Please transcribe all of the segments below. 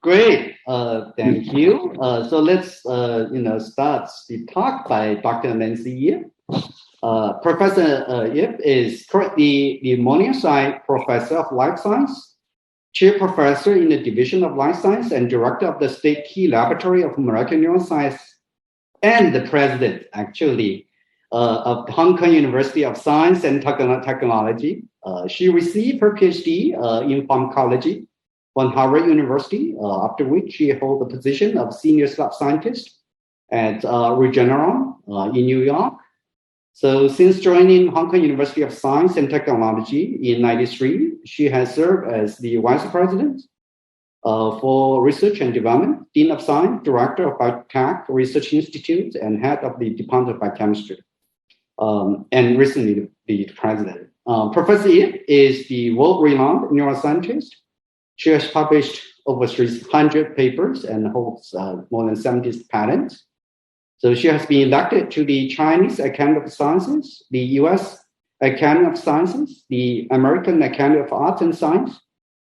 Great. Thank you. So let's, start the talk by Dr. Nancy Yip. Professor Yip is currently the Monia Professor of Life Science, Chair Professor in the Division of Life Science, and Director of the State Key Laboratory of Molecular Neuroscience, and the President, actually, of the Hong Kong University of Science and Technology. She received her PhD in pharmacology from Harvard University, after which she held the position of Senior Lab Scientist at Regeneron in New York. So since joining Hong Kong University of Science and Technology in 1993, she has served as the Vice President for Research and Development, Dean of Science, Director of Biotech Research Institute, and Head of the Department of Biochemistry, and recently the President. Professor Yip is the world-renowned neuroscientist. She has published over 300 papers and holds more than 70 patents. So she has been elected to the Chinese Academy of Sciences, the US Academy of Sciences, the American Academy of Arts and Science,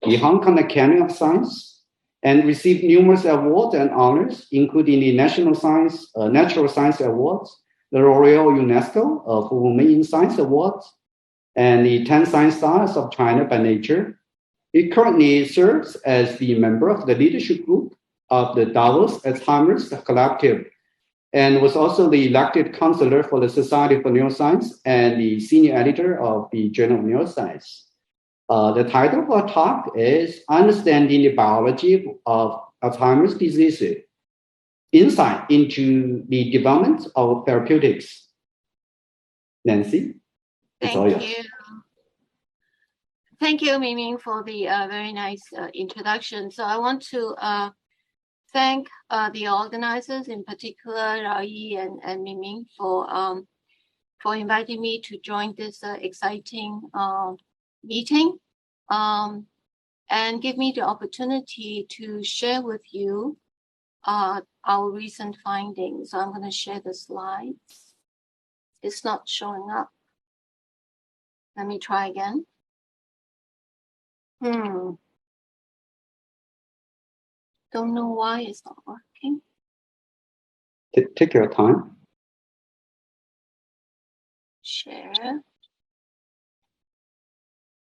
the Hong Kong Academy of Science, and received numerous awards and honors, including the Natural Science Awards, the L'Oreal UNESCO for Women in Science Awards, and the 10 Science Stars of China by Nature. He currently serves as the member of the leadership group of the Davos Alzheimer's Collective, and was also the elected counselor for the Society for Neuroscience and the senior editor of the Journal of Neuroscience. The title of our talk is Understanding the Biology of Alzheimer's Disease, Insight into the Development of Therapeutics. Nancy? Thank you. Thank you, Miming, for the very nice introduction. So I want to thank the organizers, in particular, Rao-Yi and Miming, for inviting me to join this exciting meeting and give me the opportunity to share with you our recent findings. So I'm going to share the slides. It's not showing up. Let me try again. Don't know why it's not working. Take your time. Share.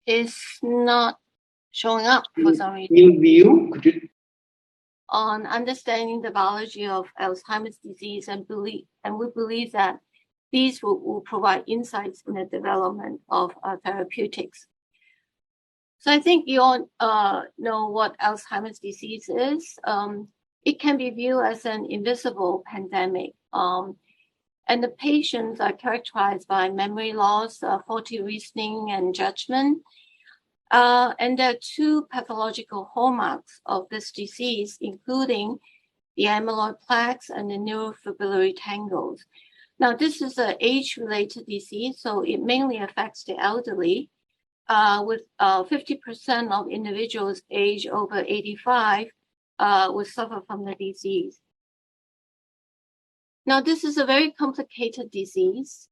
It's not showing up for some reason. In view, could you? On understanding the biology of Alzheimer's disease, and we believe that these will provide insights in the development of therapeutics. So I think you all know what Alzheimer's disease is. It can be viewed as an invisible pandemic. And the patients are characterized by memory loss, faulty reasoning and judgment. And there are two pathological hallmarks of this disease, including the amyloid plaques and the neurofibrillary tangles. Now, this is an age-related disease, so it mainly affects the elderly. With 50% of individuals age over 85 will suffer from the disease. Now, this is a very complicated disease.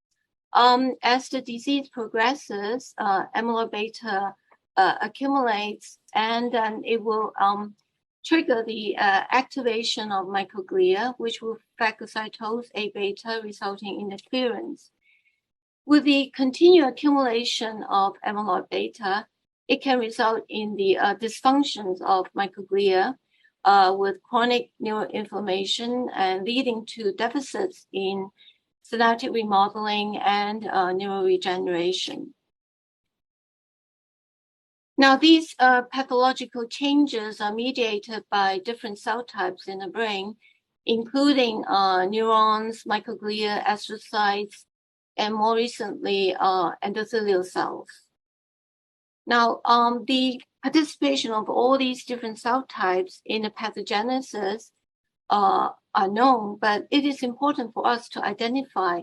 As the disease progresses, amyloid beta accumulates, and then it will trigger the activation of microglia, which will phagocytose A beta, resulting in the clearance. With the continued accumulation of amyloid beta, it can result in the dysfunctions of microglia with chronic neuroinflammation and leading to deficits in synaptic remodeling and neuroregeneration. Now, these pathological changes are mediated by different cell types in the brain, including neurons, microglia, astrocytes, and more recently, endothelial cells. Now, the participation of all these different cell types in the pathogenesis are known, but it is important for us to identify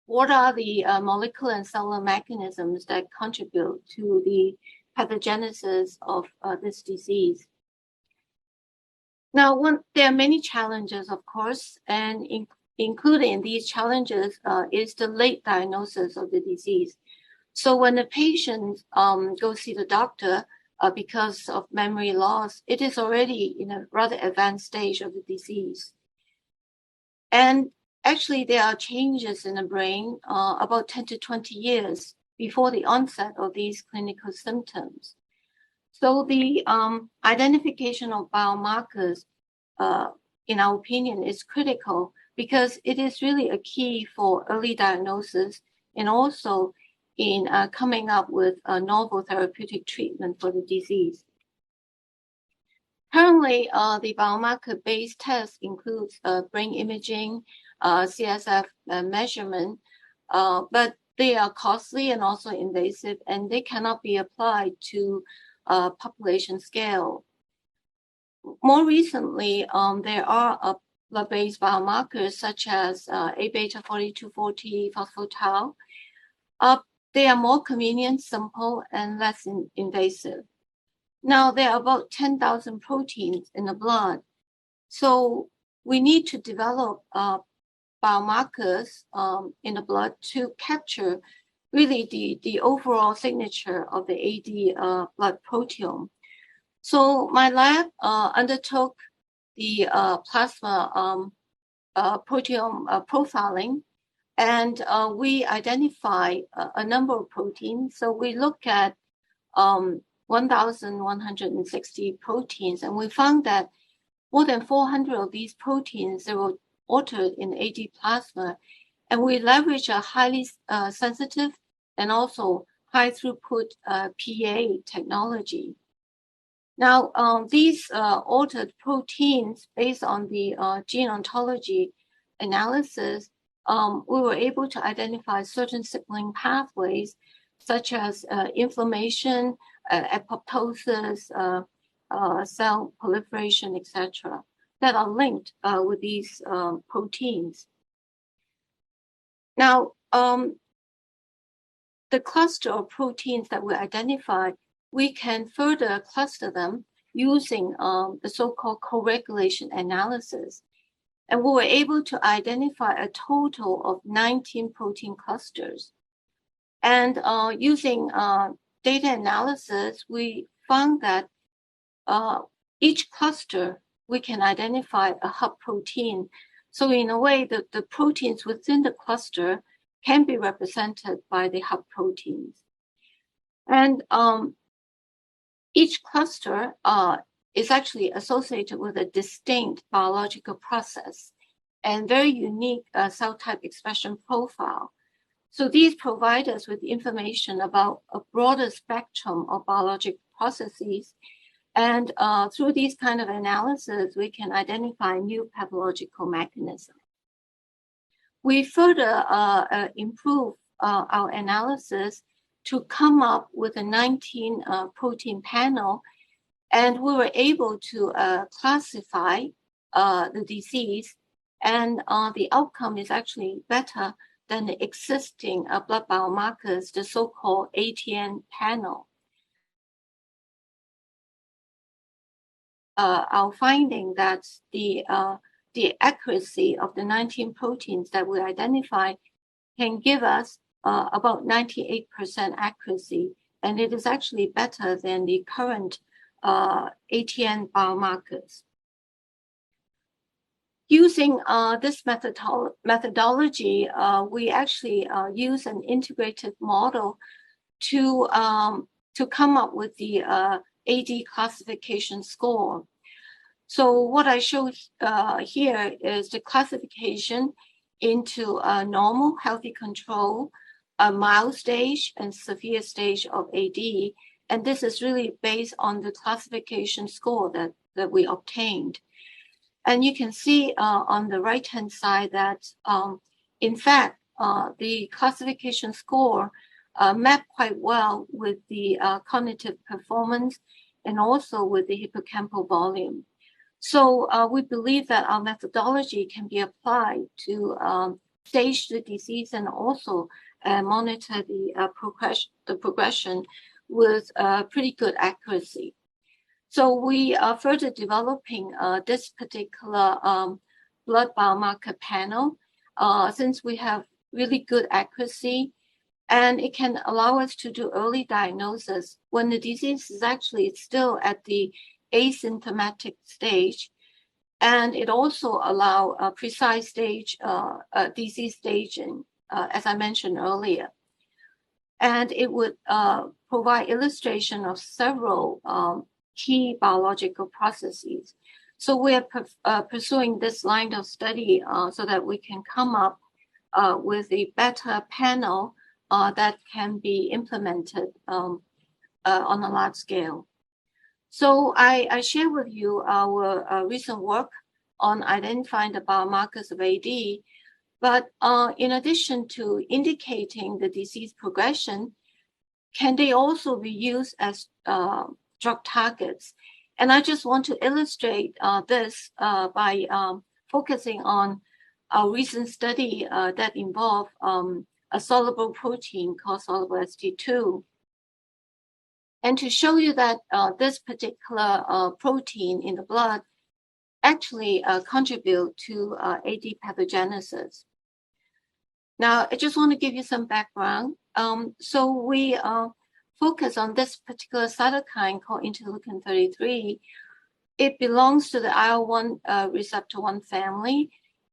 what are the molecular and cellular mechanisms that contribute to the pathogenesis of this disease. Now, there are many challenges, of course, and including these challenges is the late diagnosis of the disease. So when the patient goes see the doctor, because of memory loss, it is already in a rather advanced stage of the disease. And actually, there are changes in the brain about 10 to 20 years before the onset of these clinical symptoms. So the identification of biomarkers, in our opinion, is critical because it is really a key for early diagnosis and also in coming up with a novel therapeutic treatment for the disease. Currently, the biomarker-based test includes brain imaging, CSF measurement, but they are costly and also invasive, and they cannot be applied to population scale. More recently, there are blood-based biomarkers such as A-beta-4240 phospho-tau. They are more convenient, simple, and less invasive. Now, there are about 10,000 proteins in the blood. So we need to develop biomarkers in the blood to capture really the overall signature of the AD blood proteome. So my lab undertook the plasma proteome profiling, and we identify a number of proteins. So we look at 1,160 proteins, and we found that more than 400 of these proteins, they were altered in AD plasma, and we leverage a highly sensitive and also high throughput PA technology. Now, these altered proteins, based on the gene ontology analysis, we were able to identify certain signaling pathways, such as inflammation, apoptosis, cell proliferation, etc., that are linked with these proteins. Now, the cluster of proteins that we identified, we can further cluster them using the so-called co-regulation analysis. And we were able to identify a total of 19 protein clusters. And using data analysis, we found that each cluster, we can identify a hub protein. So in a way, the proteins within the cluster can be represented by the hub proteins. And each cluster is actually associated with a distinct biological process and very unique cell type expression profile. So these provide us with information about a broader spectrum of biologic processes. And through these kind of analysis, we can identify new pathological mechanisms. We further improve our analysis to come up with a 19 protein panel, and we were able to classify the disease, and the outcome is actually better than the existing blood biomarkers, the so-called ATN panel. Our finding that the accuracy of the 19 proteins that we identify can give us about 98% accuracy, and it is actually better than the current ATN biomarkers. Using this methodology, we actually use an integrated model to come up with the AD classification score. So what I show here is the classification into a normal, healthy control, a mild stage, and severe stage of AD. And this is really based on the classification score that we obtained. And you can see on the right-hand side that, in fact, the classification score mapped quite well with the cognitive performance and also with the hippocampal volume. So we believe that our methodology can be applied to stage the disease and also monitor the progression with pretty good accuracy. So we are further developing this particular blood biomarker panel. Since we have really good accuracy, And it can allow us to do early diagnosis when the disease is actually still at the asymptomatic stage. And it also allows a precise stage, disease staging, as I mentioned earlier. And it would provide illustration of several key biological processes. So we are pursuing this line of study so that we can come up with a better panel that can be implemented on a large scale. So I share with you our recent work on identifying the biomarkers of AD, but in addition to indicating the disease progression, can they also be used as drug targets? And I just want to illustrate this by focusing on a recent study that involved a soluble protein called soluble ST2. And to show you that this particular protein in the blood actually contribute to AD pathogenesis. Now, I just want to give you some background. So we focus on this particular cytokine called interleukin 33. It belongs to the IL-1 receptor 1 family.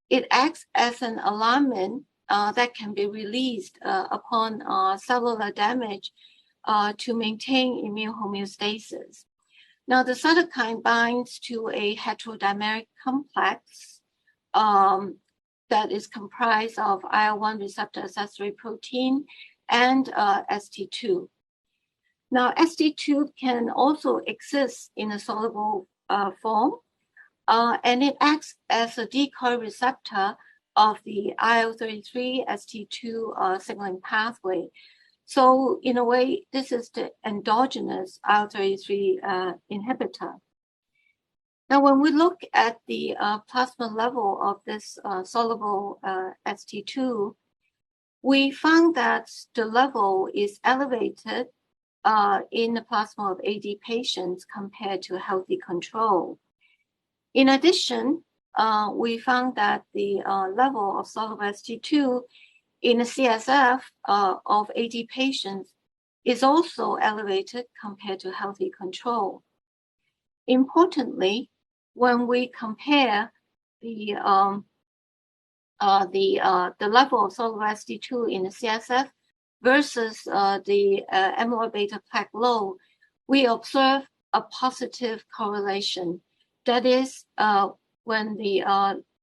It acts as an alarmin that can be released upon cellular damage to maintain immune homeostasis. Now, the cytokine binds to a heterodimeric complex that is comprised of IL-1 receptor accessory protein and ST2. Now, ST2 can also exist in a soluble form, and it acts as a decoy receptor of the IL-33 ST2 signaling pathway. So in a way, this is the endogenous IL-33 inhibitor. Now, when we look at the plasma level of this soluble ST2, we found that the level is elevated in the plasma of AD patients compared to healthy control. In addition, we found that the level of soluble ST2 in the CSF of AD patients is also elevated compared to healthy control. Importantly, when we compare the level of soluble ST2 in the CSF versus the amyloid beta plaque load, we observe a positive correlation. That is, when the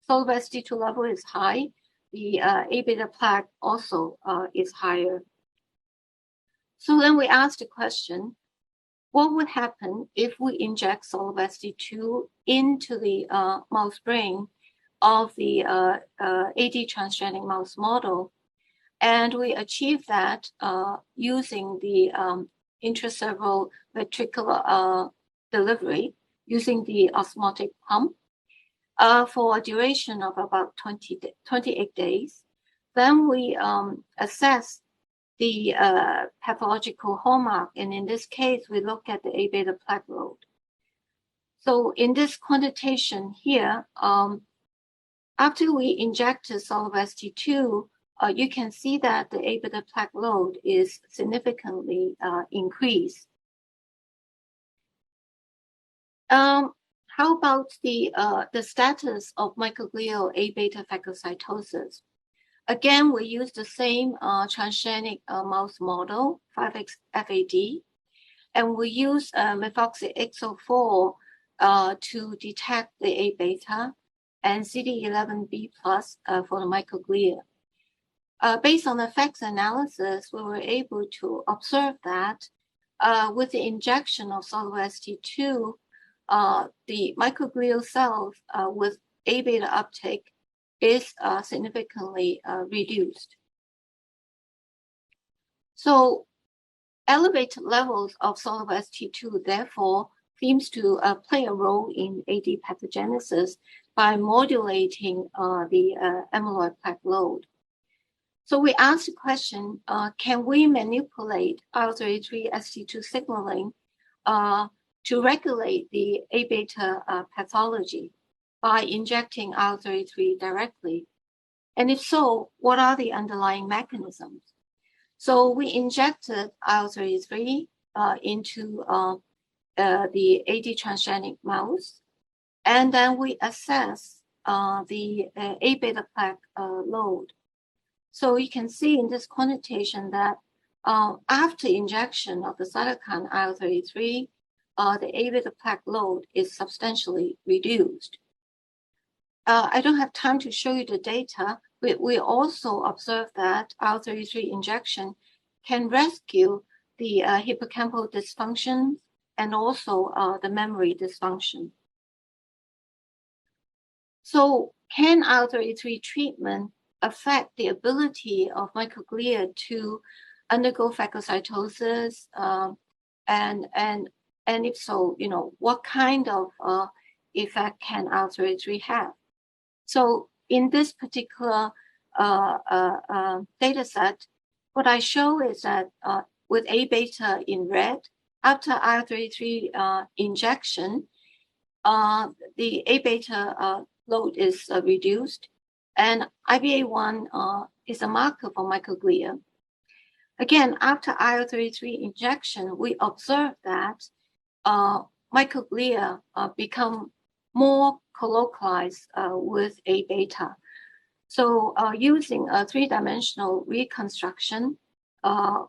soluble ST2 level is high, the A beta plaque also is higher. So then we asked the question, what would happen if we inject soluble ST2 into the mouse brain of the AD transgenic mouse model? And we achieved that using the intracerebral ventricular delivery using the osmotic pump for a duration of about 28 days. Then we assess the pathological hallmark, and in this case, we look at the A beta plaque load. So in this quantitation here, after we injected soluble ST2, you can see that the A beta plaque load is significantly increased. How about the status of microglial A beta phagocytosis? Again, we use the same transgenic mouse model, 5XFAD, and we use methoxyXO4 to detect the A beta and CD11B plus for the microglia. Based on effects analysis, we were able to observe that with the injection of soluble ST2, the microglial cells with A beta uptake is significantly reduced. So elevated levels of soluble ST2 therefore seems to play a role in AD pathogenesis by modulating the amyloid plaque load. So we asked the question, can we manipulate IL-33 ST2 signaling to regulate the A beta pathology by injecting IL-33 directly? And if so, what are the underlying mechanisms? So we injected IL-33 into the AD transgenic mouse, and then we assess the A-beta plaque load. So you can see in this quantitation that after injection of the cytokine IL-33, the A-beta plaque load is substantially reduced. I don't have time to show you the data. We also observed that IL-33 injection can rescue the hippocampal dysfunction and also the memory dysfunction. So can IL-33 treatment affect the ability of microglia to undergo phagocytosis? And if so, what kind of effect can IL-33 have? So in this particular data set, what I show is that with A-beta in red, after IL-33 injection, the A-beta load is reduced, and IBA1 is a marker for microglia. Again, after IL-33 injection, we observe that microglia become more colocalized with A-beta. So using a three-dimensional reconstruction of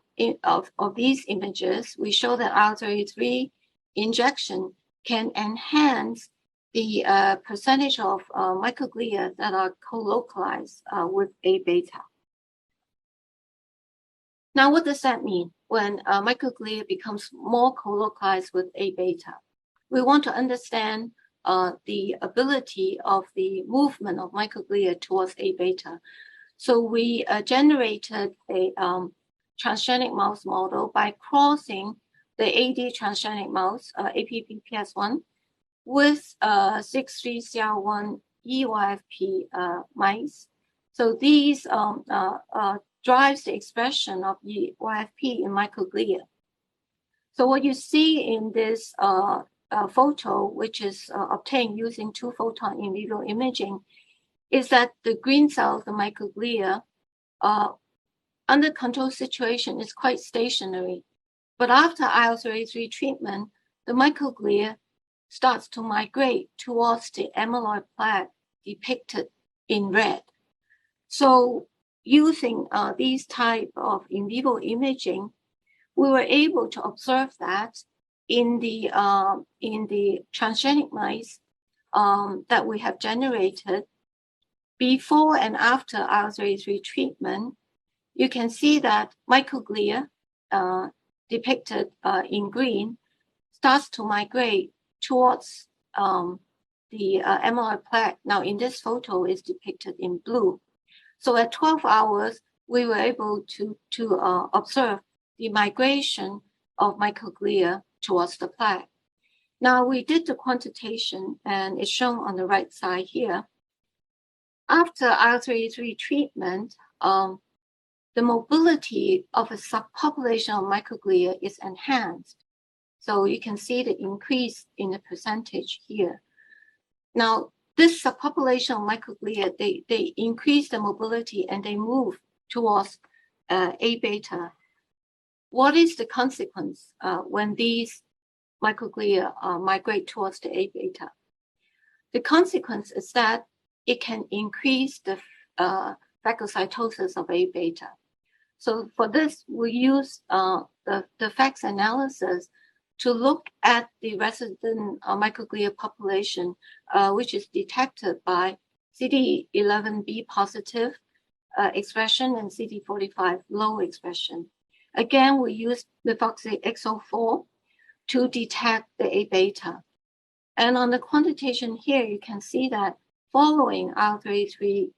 these images, we show that IL-33 injection can enhance the percentage of microglia that are colocalized with A-beta. Now, what does that mean when microglia becomes more colocalized with A-beta? We want to understand the ability of the movement of microglia towards A-beta. So we generated a transgenic mouse model by crossing the AD transgenic mouse, APPPS1, with 63CR1 EYFP mice. So these drives the expression of EYFP in microglia. So what you see in this photo, which is obtained using 2-photon in vivo imaging, is that the green cells, the microglia, under control situation is quite stationary. But after IL-33 treatment, the microglia starts to migrate towards the amyloid plaque depicted in red. So using these type of in vivo imaging, we were able to observe that in the transgenic mice that we have generated before and after IL-33 treatment, you can see that microglia depicted in green starts to migrate towards the amyloid plaque. Now in this photo is depicted in blue. So at 12 hours, we were able to observe the migration of microglia towards the plaque. Now we did the quantitation, and it's shown on the right side here. After IL-33 treatment, the mobility of a subpopulation of microglia is enhanced. So you can see the increase in the percentage here. Now, this subpopulation of microglia, they increase the mobility and they move towards A-beta. What is the consequence when these microglia migrate towards the A-beta? The consequence is that it can increase the phagocytosis of A-beta. So for this, we use the phags analysis to look at the resident microglia population, which is detected by CD11B positive expression and CD45 low expression. Again, we use methoxyXO4 to detect the A-beta. And on the quantitation here, you can see that following IL-33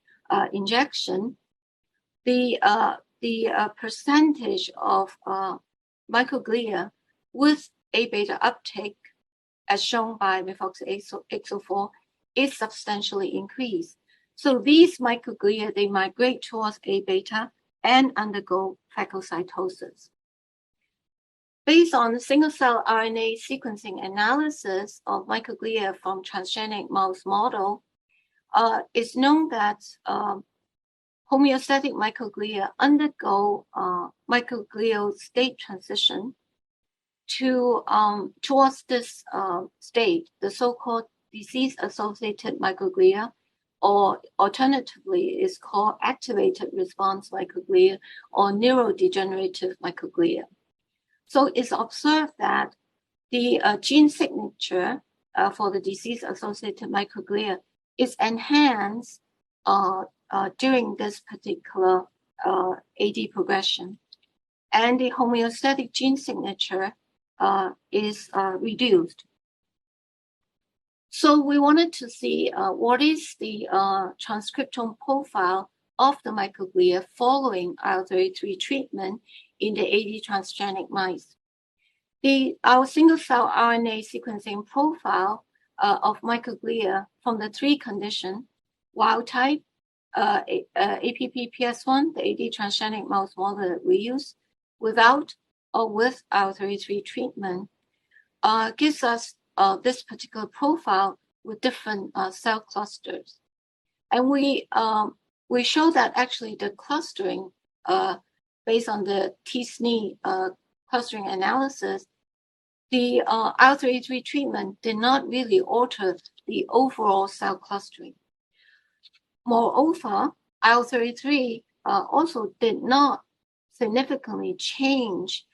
injection, the percentage of microglia with A-beta uptake, as shown by methoxyXO4, is substantially increased. So these microglia, they migrate towards A-beta and undergo phagocytosis. Based on the single-cell RNA sequencing analysis of microglia from transgenic mouse model, it's known that homeostatic microglia undergo microglial state transition to towards this state, the so-called disease-associated microglia, or alternatively is called activated response microglia or neurodegenerative microglia. So it's observed that the gene signature for the disease-associated microglia is enhanced during this particular AD progression, and the homeostatic gene signature is reduced. So we wanted to see what is the transcriptome profile of the microglia following IL-33 treatment in the AD transgenic mice. Our single-cell RNA sequencing profile of microglia from the three conditions, wild type, APP-PS1, the AD transgenic mouse model that we use, without or with IL-33 treatment, gives us this particular profile with different cell clusters. And we show that actually the clustering, based on the t-SNE clustering analysis, the IL-33 treatment did not really alter the overall cell clustering. Moreover, IL-33 also did not significantly change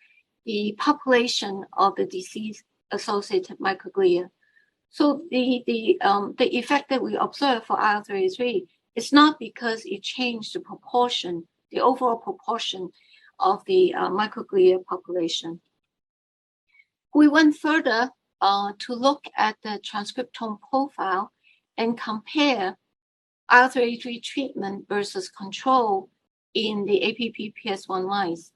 the population of the disease-associated microglia. So the effect that we observe for IL-33 is not because it changed the proportion, the overall proportion of the microglia population. We went further to look at the transcriptome profile and compare IL-33 treatment versus control in the APP-PS1 mice.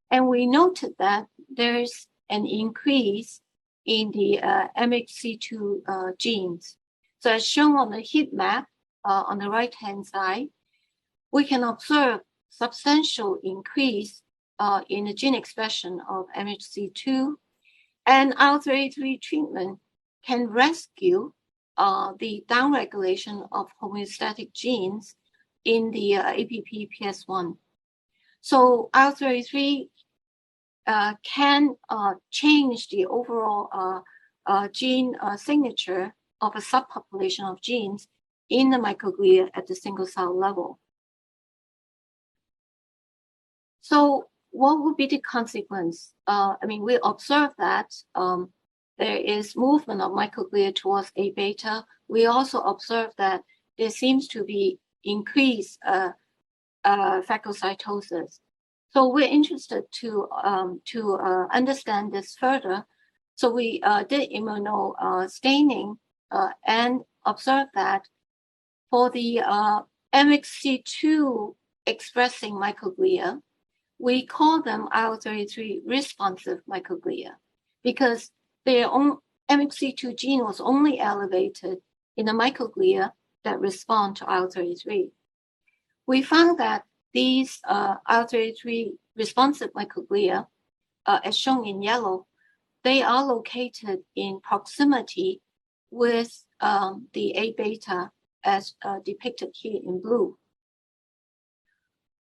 And we noted that there's an increase in the MHC2 genes. So as shown on the heat map on the right-hand side, we can observe substantial increase in the gene expression of MHC2, and IL-33 treatment can rescue the downregulation of homeostatic genes in the APP-PS1. So IL-33 can change the overall gene signature of a subpopulation of genes in the microglia at the single cell level. So what would be the consequence? We observe that there is movement of microglia towards A beta. We also observe that there seems to be increased phagocytosis. So we're interested to understand this further. So we did immunostaining and observed that for the MHC2 expressing microglia, we call them IL-33 responsive microglia because their own MHC2 gene was only elevated in the microglia that respond to IL-33. We found that these IL-33 responsive microglia, as shown in yellow, they are located in proximity with the A beta as depicted here in blue.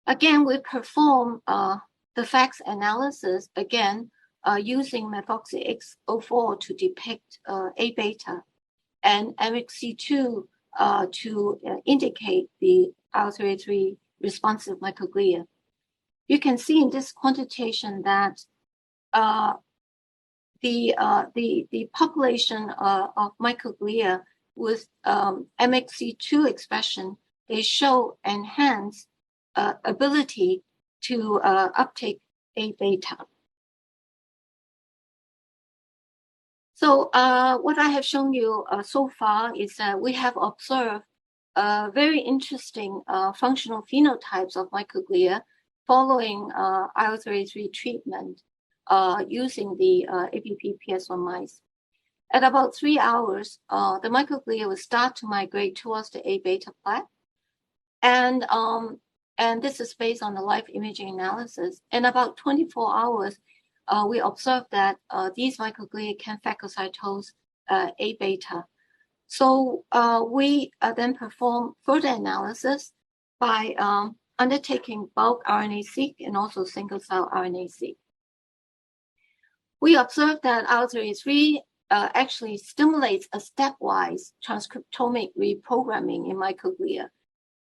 Again, we perform the FACS analysis again using methoxy-X04 to depict A beta and MHC2 to indicate the IL-33 responsive microglia. You can see in this quantitation that the population of microglia with MHC2 expression, they show enhanced ability to uptake A beta. So what I have shown you so far is that we have observed very interesting functional phenotypes of microglia following IL-33 treatment using the APP-PS1 mice. At about 3 hours, the microglia will start to migrate towards the A beta plaque. And this is based on the live imaging analysis. In about 24 hours, we observed that these microglia can phagocytose A beta. So we then perform further analysis by undertaking bulk RNA-seq and also single-cell RNA-seq. We observed that IL-33 actually stimulates a stepwise transcriptomic reprogramming in microglia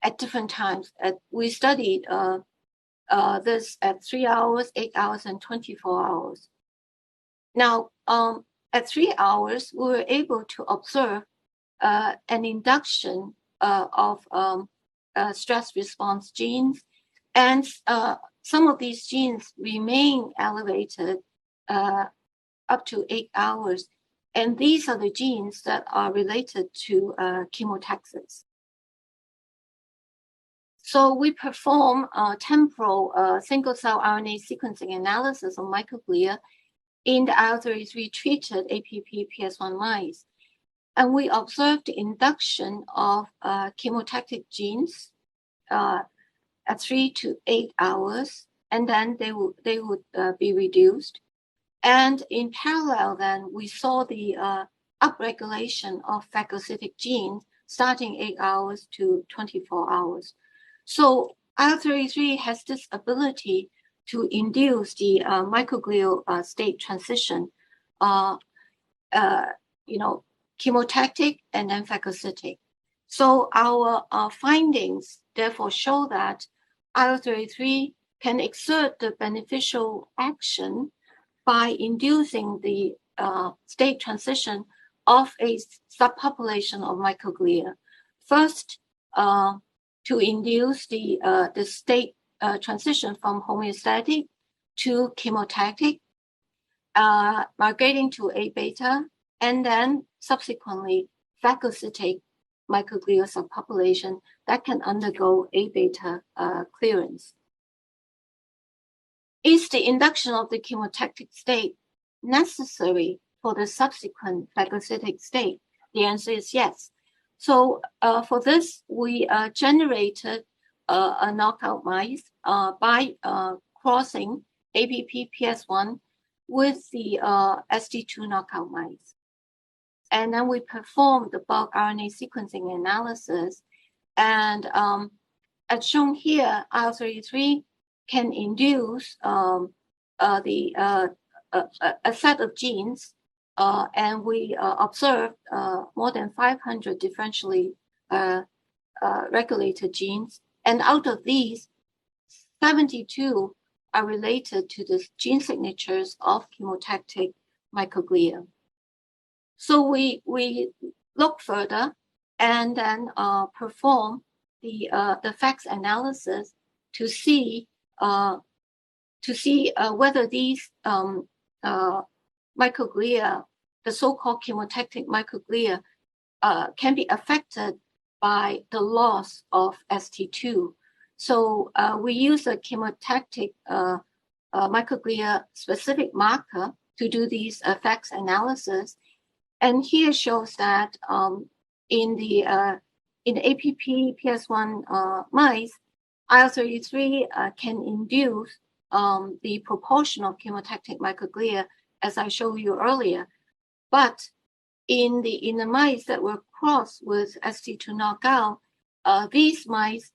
at different times. We studied this at 3 hours, 8 hours, and 24 hours. Now, at 3 hours, we were able to observe an induction of stress response genes, and some of these genes remain elevated up to 8 hours. And these are the genes that are related to chemotactic. So we perform temporal single-cell RNA sequencing analysis of microglia in the IL-33 treated APP-PS1 mice. And we observed the induction of chemotactic genes at 3 to 8 hours, and then they would be reduced. And in parallel, then, we saw the upregulation of phagocytic genes starting 8 hours to 24 hours. So IL-33 has this ability to induce the microglial state transition, chemotactic and then phagocytic. So our findings therefore show that IL-33 can exert the beneficial action by inducing the state transition of a subpopulation of microglia. First, to induce the state transition from homeostatic to chemotactic, migrating to A beta, and then subsequently phagocytic microglial subpopulation that can undergo A beta clearance. Is the induction of the chemotactic state necessary for the subsequent phagocytic state? The answer is yes. So for this, we generated a knockout mice by crossing APP-PS1 with the ST2 knockout mice. And then we performed the bulk RNA sequencing analysis. And as shown here, IL-33 can induce a set of genes, and we observed more than 500 differentially regulated genes. And out of these, 72 are related to the gene signatures of chemotactic microglia. So we look further and then perform the FACS analysis to see whether these microglia, the so-called chemotactic microglia, can be affected by the loss of ST2. So we use a chemotactic microglia specific marker to do these FACS analysis. And here shows that in the APP-PS1 mice, IL-33 can induce the proportion of chemotactic microglia, as I showed you earlier. But in the mice that were crossed with ST2 knockout, these mice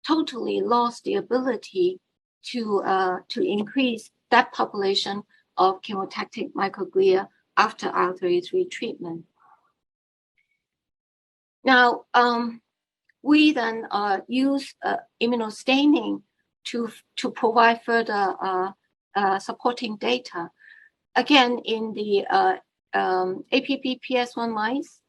totally lost the ability to increase that population of chemotactic microglia after IL-33 treatment. Now, we then use immunostaining to provide further supporting data. Again, in the APP-PS1 mice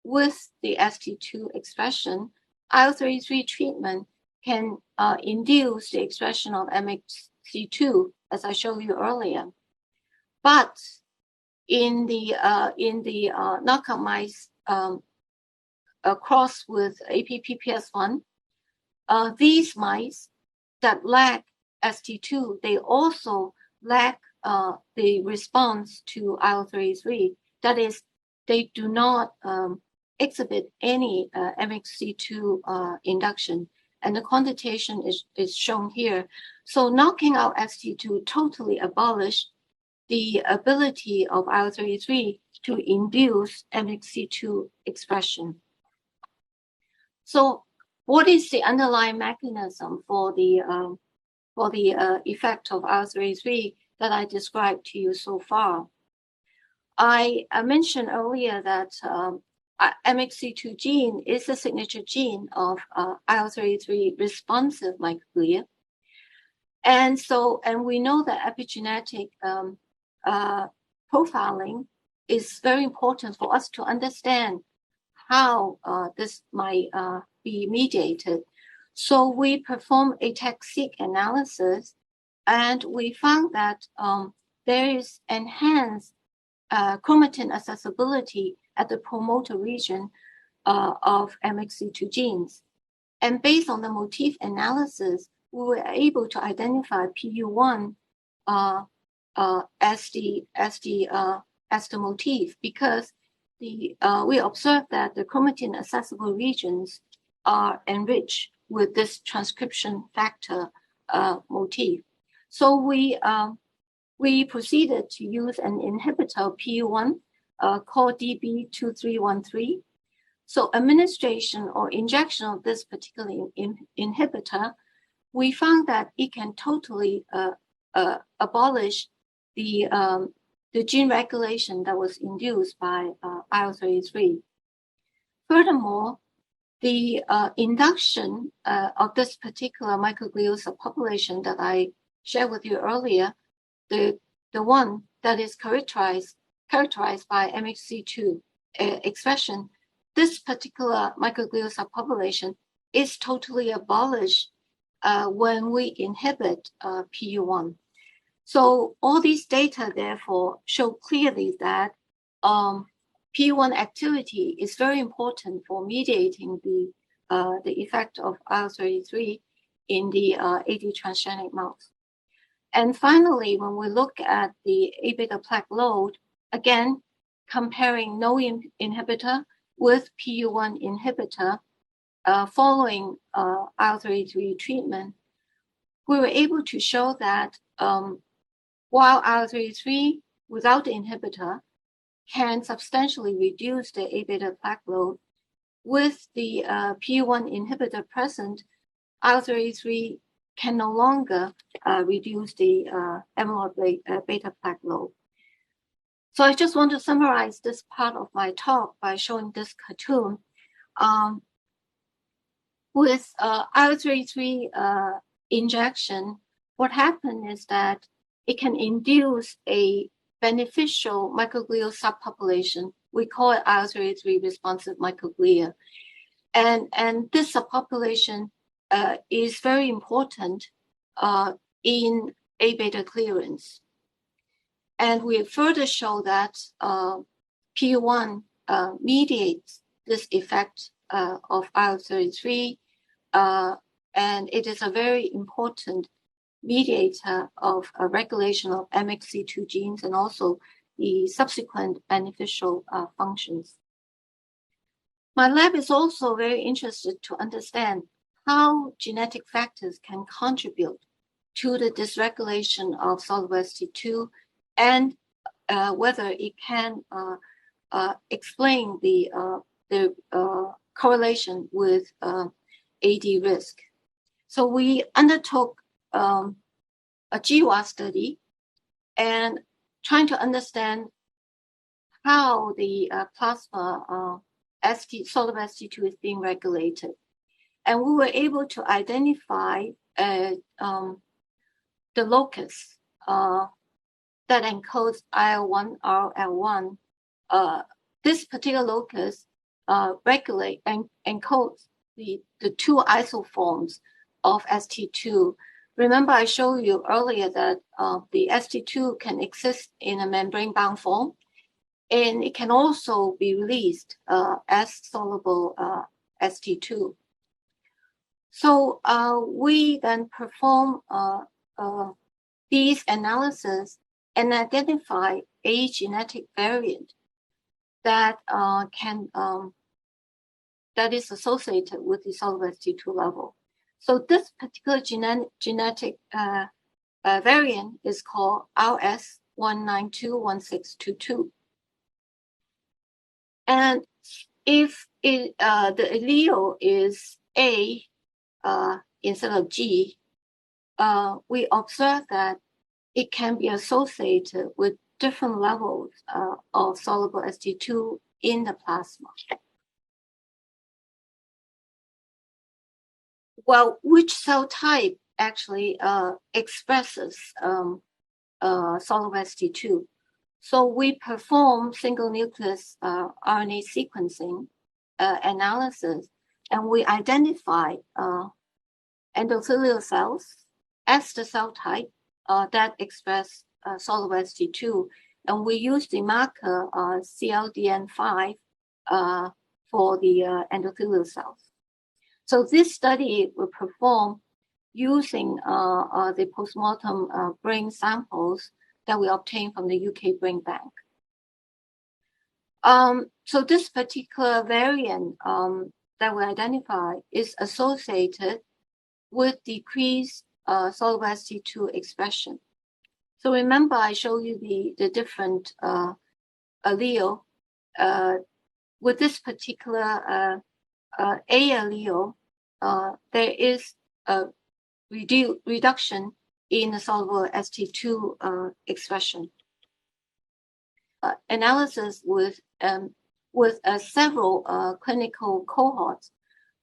with the ST2 expression, IL-33 treatment can induce the expression of MHC2, as I showed you earlier. But in the knockout mice crossed with APP-PS1, these mice that lack ST2, they also lack the response to IL-33. That is, they do not exhibit any MHC2 induction, and the quantitation is shown here. So knocking out ST2 totally abolished the ability of IL-33 to induce MHC2 expression. So what is the underlying mechanism for the effect of IL-33 that I described to you so far? I mentioned earlier that MHC2 gene is the signature gene of IL-33 responsive microglia. And we know that epigenetic profiling is very important for us to understand how this might be mediated. So we performed a TAC-seq analysis, and we found that there is enhanced chromatin accessibility at the promoter region of MHC2 genes. And based on the motif analysis, we were able to identify PU1 as the motif, because we observed that the chromatin accessible regions are enriched with this transcription factor motif. So we proceeded to use an inhibitor of PU1 called DB2313. So administration or injection of this particular inhibitor, we found that it can totally abolish the gene regulation that was induced by IL-33. Furthermore, the induction of this particular microglial subpopulation that I shared with you earlier, the one that is characterized by MHC2 expression, this particular microglial subpopulation is totally abolished when we inhibit PU1. So all these data, therefore, show clearly that PU1 activity is very important for mediating the effect of IL-33 in the AD transgenic mouse. And finally, when we look at the A-beta plaque load, again, comparing no inhibitor with PU1 inhibitor following IL-33 treatment, we were able to show that while IL-33 without the inhibitor can substantially reduce the A-beta plaque load, with the PU1 inhibitor present, IL-33 can no longer reduce the amyloid beta plaque load. So I just want to summarize this part of my talk by showing this cartoon. With IL-33 injection, what happened is that it can induce a beneficial microglial subpopulation. We call it IL-33 responsive microglia. And this subpopulation is very important in A-beta clearance. And we further show that PU1 mediates this effect of IL-33, and it is a very important mediator of a regulation of MHC2 genes and also the subsequent beneficial functions. My lab is also very interested to understand how genetic factors can contribute to the dysregulation of soluble ST2 and whether it can explain the correlation with AD risk. So we undertook a GWAS study and trying to understand how the plasma soluble ST2 is being regulated. And we were able to identify the locus that encodes IL-1, RL1. This particular locus regulates and encodes the two isoforms of ST2. Remember, I showed you earlier that the ST2 can exist in a membrane-bound form, and it can also be released as soluble ST2. So we then perform these analyses and identify a genetic variant that that is associated with the soluble ST2 level. So this particular genetic variant is called RS1921622. And if the allele is A instead of G, we observe that it can be associated with different levels of soluble ST2 in the plasma. Well, which cell type actually expresses soluble ST2? So we perform single nucleus RNA sequencing analysis, and we identify endothelial cells as the cell type that express soluble ST2, and we use the marker CLDN5 for the endothelial cells. So this study will perform using the postmortem brain samples that we obtained from the UK Brain Bank. So this particular variant that we identify is associated with decreased soluble ST2 expression. So remember, I showed you the different allele. With this particular A allele, there is a reduction in the soluble ST2 expression. Analysis with several clinical cohorts,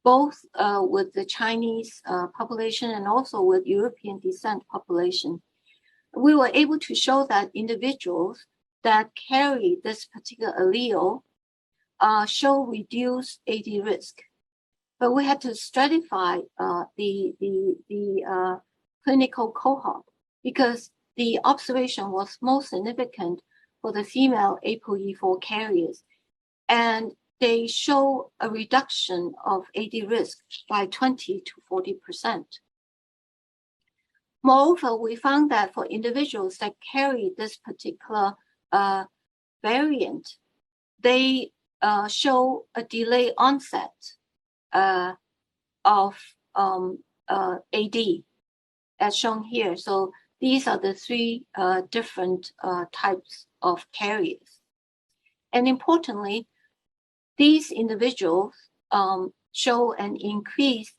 both with the Chinese population and also with European descent population, we were able to show that individuals that carry this particular allele show reduced AD risk. But we had to stratify the clinical cohort because the observation was most significant for the female ApoE4 carriers, and they show a reduction of AD risk by 20 to 40%. Moreover, we found that for individuals that carry this particular variant, they show a delayed onset of AD, as shown here. So these are the three different types of carriers. And importantly, these individuals show an increase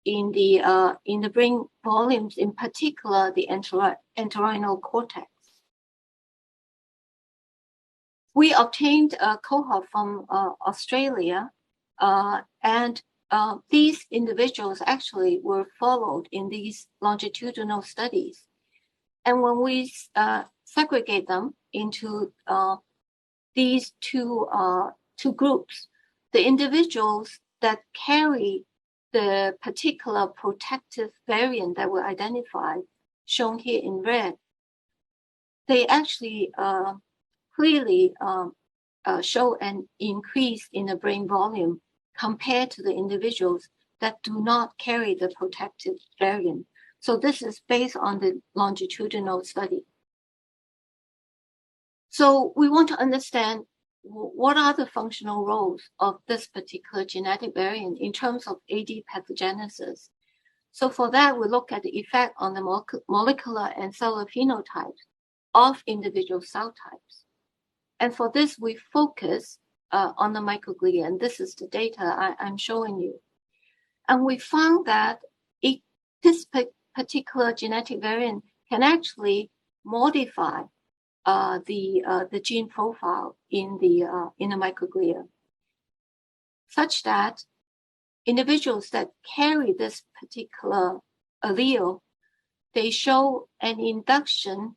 in the brain volumes, in particular the entorhinal cortex. We obtained a cohort from Australia, and these individuals actually were followed in these longitudinal studies. And when we segregate them into these two groups, the individuals that carry the particular protective variant that were identified, shown here in red, they actually clearly show an increase in the brain volume compared to the individuals that do not carry the protective variant. So this is based on the longitudinal study. So we want to understand what are the functional roles of this particular genetic variant in terms of AD pathogenesis. So for that, we look at the effect on the molecular and cellular phenotypes of individual cell types. And for this, we focus on the microglia, and this is the data I'm showing you. And we found that this particular genetic variant can actually modify the gene profile in the microglia, such that individuals that carry this particular allele, they show an induction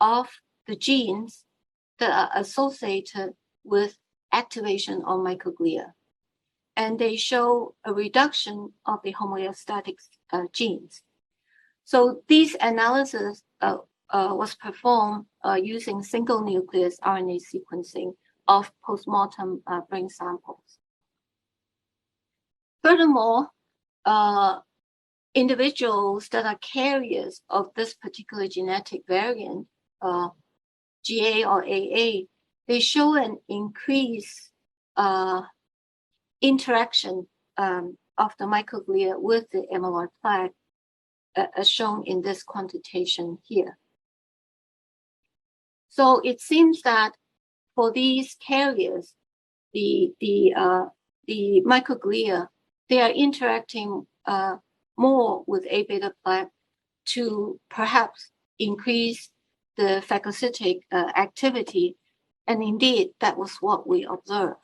of the genes that are associated with activation of microglia, and they show a reduction of the homeostatic genes. So these analyses was performed using single nucleus RNA sequencing of postmortem brain samples. Furthermore, individuals that are carriers of this particular genetic variant, GA or AA, they show an increased interaction of the microglia with the amyloid plaque, as shown in this quantitation here. So it seems that for these carriers, the microglia they are interacting more with A beta plaque to perhaps increase the phagocytic activity. And indeed, that was what we observed.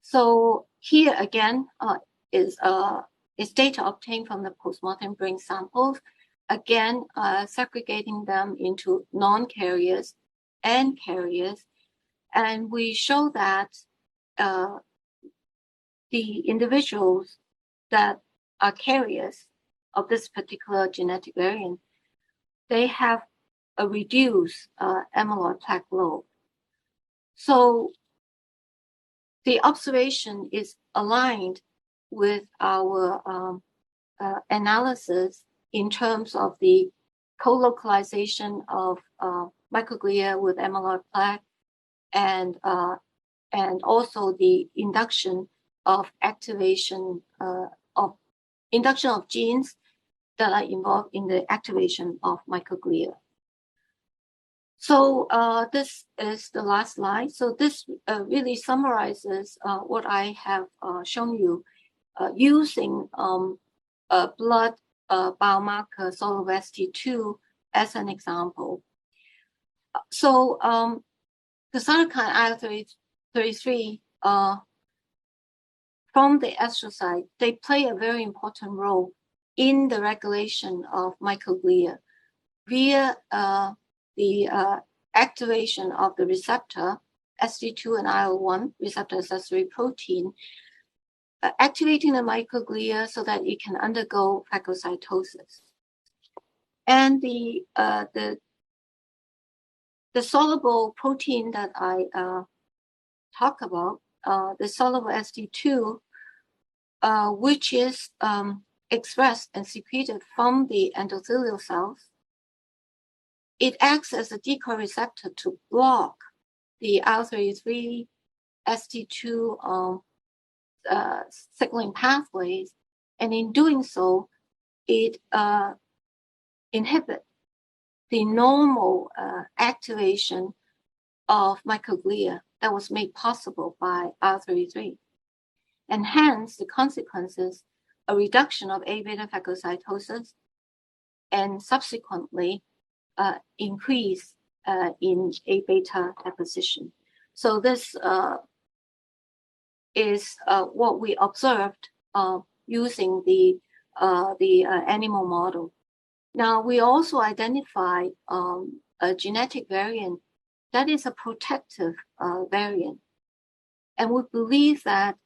So here again is data obtained from the postmortem brain samples, again segregating them into non-carriers and carriers. And we show that the individuals that are carriers of this particular genetic variant, they have a reduced amyloid plaque load. So the observation is aligned with our analysis in terms of the co-localization of microglia with amyloid plaque and also the induction of activation of genes that are involved in the activation of microglia. So this is the last slide. So this really summarizes what I have shown you using a blood biomarker soluble ST2 as an example. So the cytokine IL-33 from the astrocyte, they play a very important role in the regulation of microglia via the activation of the receptor, ST2 and IL-1, receptor accessory protein, activating the microglia so that it can undergo phagocytosis. And the soluble protein that I talk about, the soluble ST2, which is expressed and secreted from the endothelial cells, it acts as a decoy receptor to block the IL-33 ST2 signaling pathways, and in doing so, it inhibits the normal activation of microglia that was made possible by IL-33. And hence, the consequences, a reduction of A beta phagocytosis, and subsequently increase in A beta deposition. So this is what we observed using the animal model. Now, we also identified a genetic variant that is a protective variant. And we believe that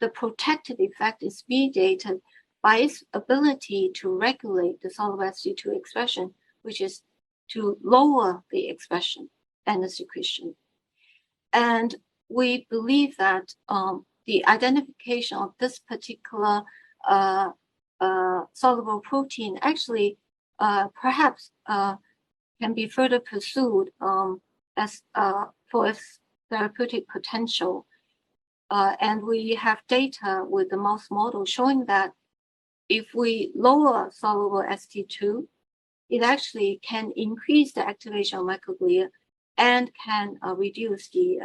the protective effect is mediated by its ability to regulate the soluble ST2 expression, which is to lower the expression and the secretion. And we believe that the identification of this particular soluble protein actually perhaps can be further pursued as for its therapeutic potential. And we have data with the mouse model showing that if we lower soluble ST2, it actually can increase the activation of microglia and can reduce the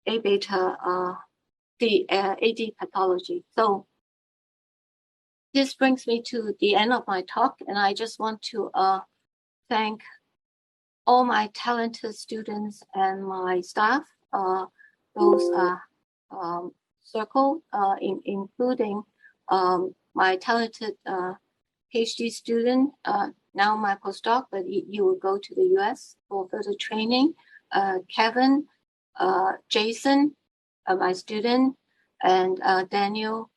A beta, the AD pathology. So this brings me to the end of my talk, and I just want to thank all my talented students and my staff, those circle, including my talented PhD student, now my postdoc, but you will go to the US for further training, Kevin, Jason, my student, and Daniel,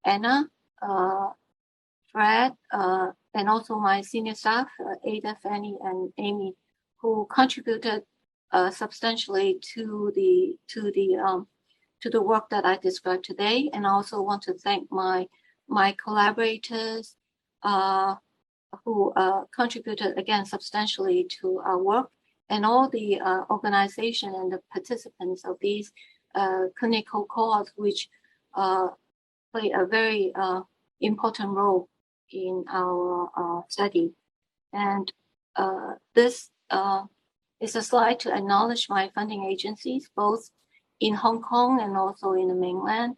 Anna, Fred, and also my senior staff, Ada, Fanny, and Amy, who contributed substantially to the work that I described today. And I also want to thank my collaborators who contributed again substantially to our work, and all the organization and the participants of these clinical cohorts, which play a very important role in our study. And this is a slide to acknowledge my funding agencies, both in Hong Kong and also in the mainland.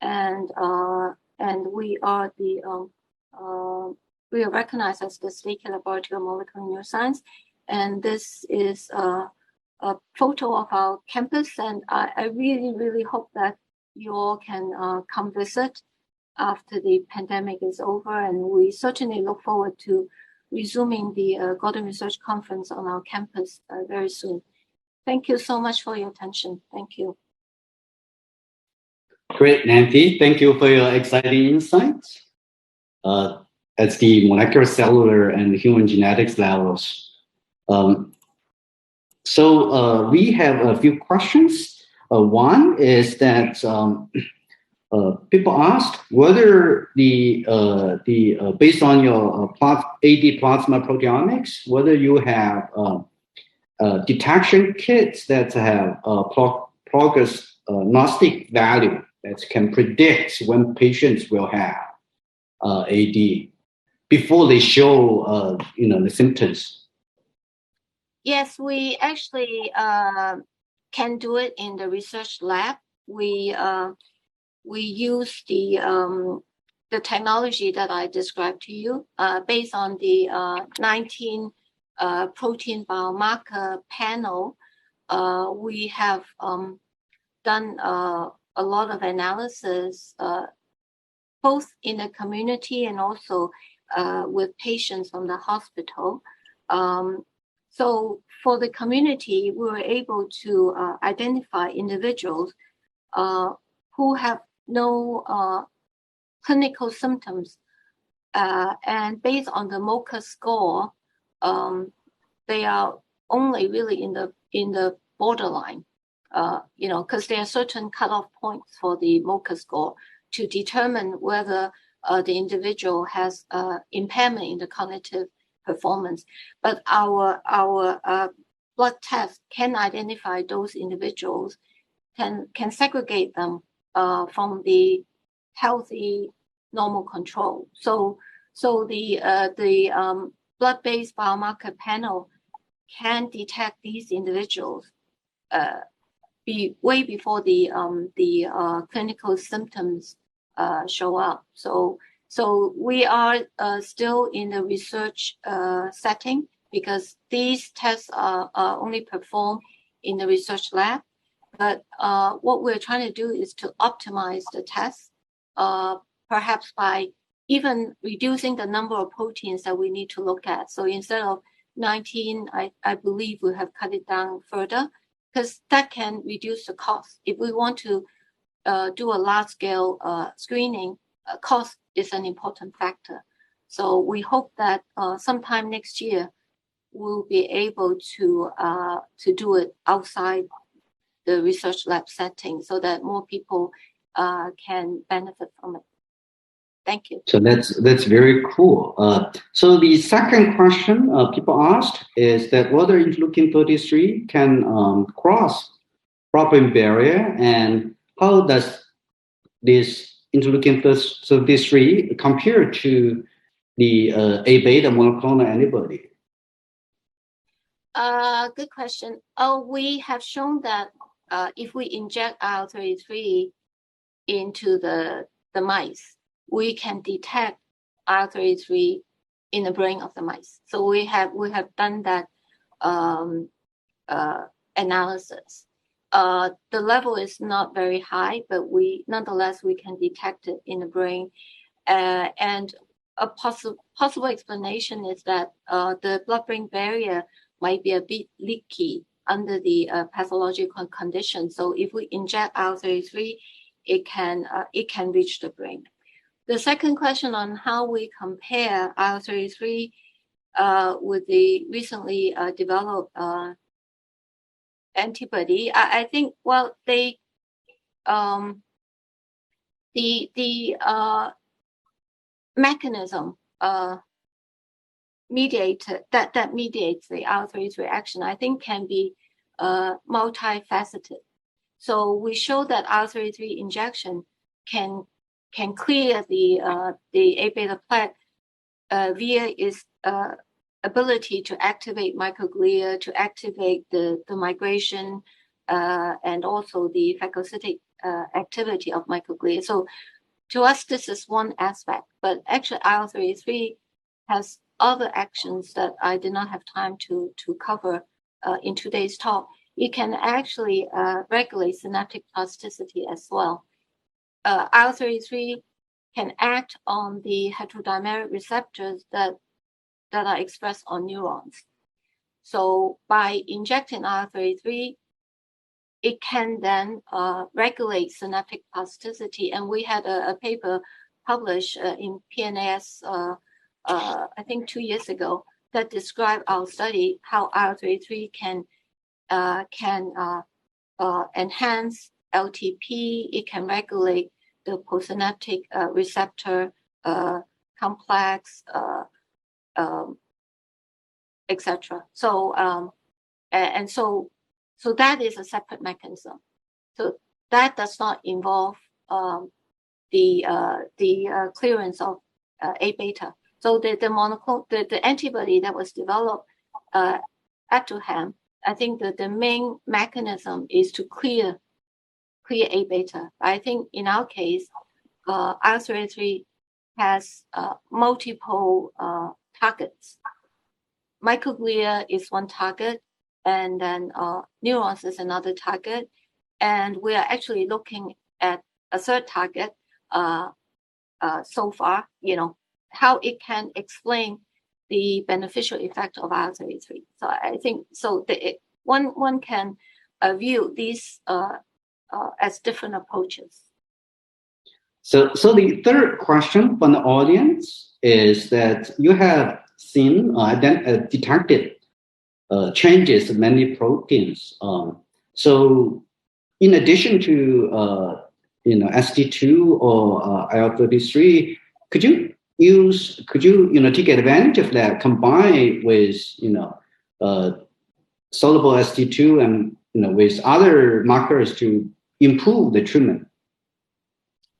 and we are we are recognized as the State Laboratory of Molecular Neuroscience, and this is a photo of our campus, and I really hope that you all can come visit after the pandemic is over, and we certainly look forward to resuming the Gordon Research Conference on our campus very soon. Thank you so much for your attention. Thank you. Great, Nancy. Thank you for your exciting insights at the molecular, cellular, and human genetics levels. So we have a few questions. One is that people asked whether the based on your AD plasma proteomics, whether you have detection kits that have prognostic value that can predict when patients will have AD before they show the symptoms. Yes, we actually can do it in the research lab. We use the technology that I described to you based on the 19 protein biomarker panel. We have done a lot of analysis, both in the community and also with patients from the hospital. So for the community, we were able to identify individuals who have no clinical symptoms, and based on the MoCA score, they are only really in the borderline, because there are certain cutoff points for the MoCA score to determine whether the individual has impairment in the cognitive performance. But our blood test can identify those individuals, can segregate them from the healthy normal control. So the blood-based biomarker panel can detect these individuals way before the clinical symptoms show up. So we are still in the research setting, because these tests are only performed in the research lab. But what we're trying to do is to optimize the test, perhaps by even reducing the number of proteins that we need to look at. So instead of 19, I believe we have cut it down further, because that can reduce the cost. If we want to do a large-scale screening, cost is an important factor. So we hope that sometime next year we'll be able to do it outside the research lab setting, so that more people can benefit from it. Thank you. So that's very cool. So the second question people asked is that whether interleukin-33 can cross blood-brain barrier, and how does this interleukin-33 compare to the A-beta monoclonal antibody? Good question. We have shown that if we inject IL-33 into the mice, we can detect IL-33 in the brain of the mice. So we have done that analysis. The level is not very high, but nonetheless we can detect it in the brain. And a possible explanation is that the blood-brain barrier might be a bit leaky under the pathological condition. So if we inject IL-33, it can reach the brain. The second question on how we compare IL-33 with the recently developed antibody, I think, well, the mechanism mediated that mediates the IL-33 action, I think, can be multifaceted. So we show that IL-33 injection can clear the A-beta plaque via its ability to activate microglia, to activate the migration, and also the phagocytic activity of microglia. So to us, this is one aspect, but actually IL-33 has other actions that I did not have time to cover in today's talk. It can actually regulate synaptic plasticity as well. IL-33 can act on the heterodimeric receptors that are expressed on neurons. So by injecting IL-33, it can then regulate synaptic plasticity. And we had a paper published in PNAS, I think 2 years ago, that described our study, how IL-33 can enhance LTP. It can regulate the postsynaptic receptor complex, etc. So so that is a separate mechanism. So that does not involve the clearance of A beta. So the antibody that was developed at Tuham, I think that the main mechanism is to clear A beta. I think in our case, IL-33 has multiple targets. Microglia is one target, and then neurons is another target. And we are actually looking at a third target so far, how it can explain the beneficial effect of IL-33. So I think one can view these as different approaches. So the third question from the audience is that you have seen detected changes in many proteins. So in addition to ST2 or IL-33, could you take advantage of that, combine with soluble ST2 and with other markers to improve the treatment?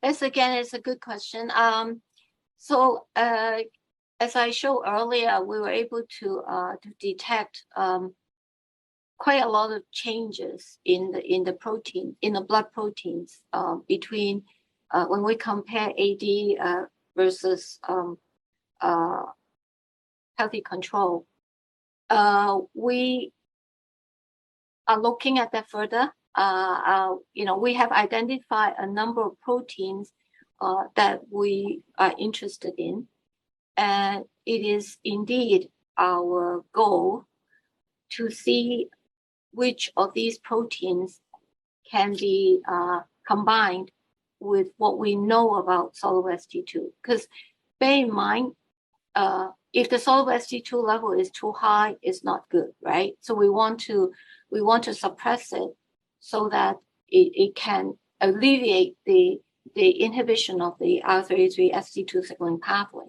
It's a good question. So as I showed earlier, we were able to detect quite a lot of changes in the protein, in the blood proteins between when we compare AD versus healthy control. We are looking at that further. We have identified a number of proteins that we are interested in. And it is indeed our goal to see which of these proteins can be combined with what we know about soluble ST2. Because bear in mind, if the soluble ST2 level is too high, it's not good, right? So we want to suppress it so that it can alleviate the inhibition of the IL-33 ST2 signaling pathway.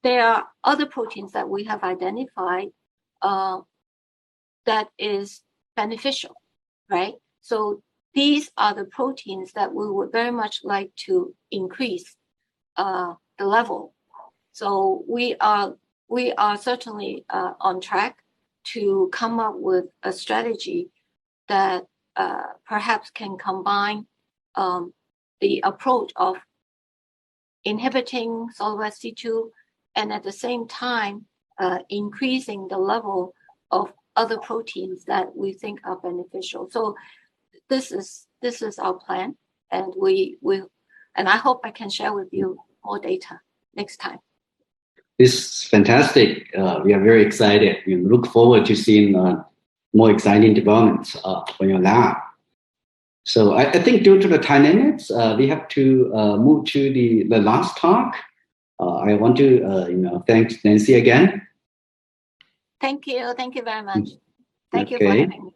There are other proteins that we have identified that is beneficial, right? So these are the proteins that we would very much like to increase the level. So we are certainly on track to come up with a strategy that perhaps can combine the approach of inhibiting soluble ST2 and at the same time increasing the level of other proteins that we think are beneficial. So this is our plan, and I hope I can share with you more data next time. This is fantastic. We are very excited. We look forward to seeing more exciting developments from your lab. So I think due to the time limits, we have to move to the last talk. I want to thank Nancy again. Thank you very much. Thank you for having me.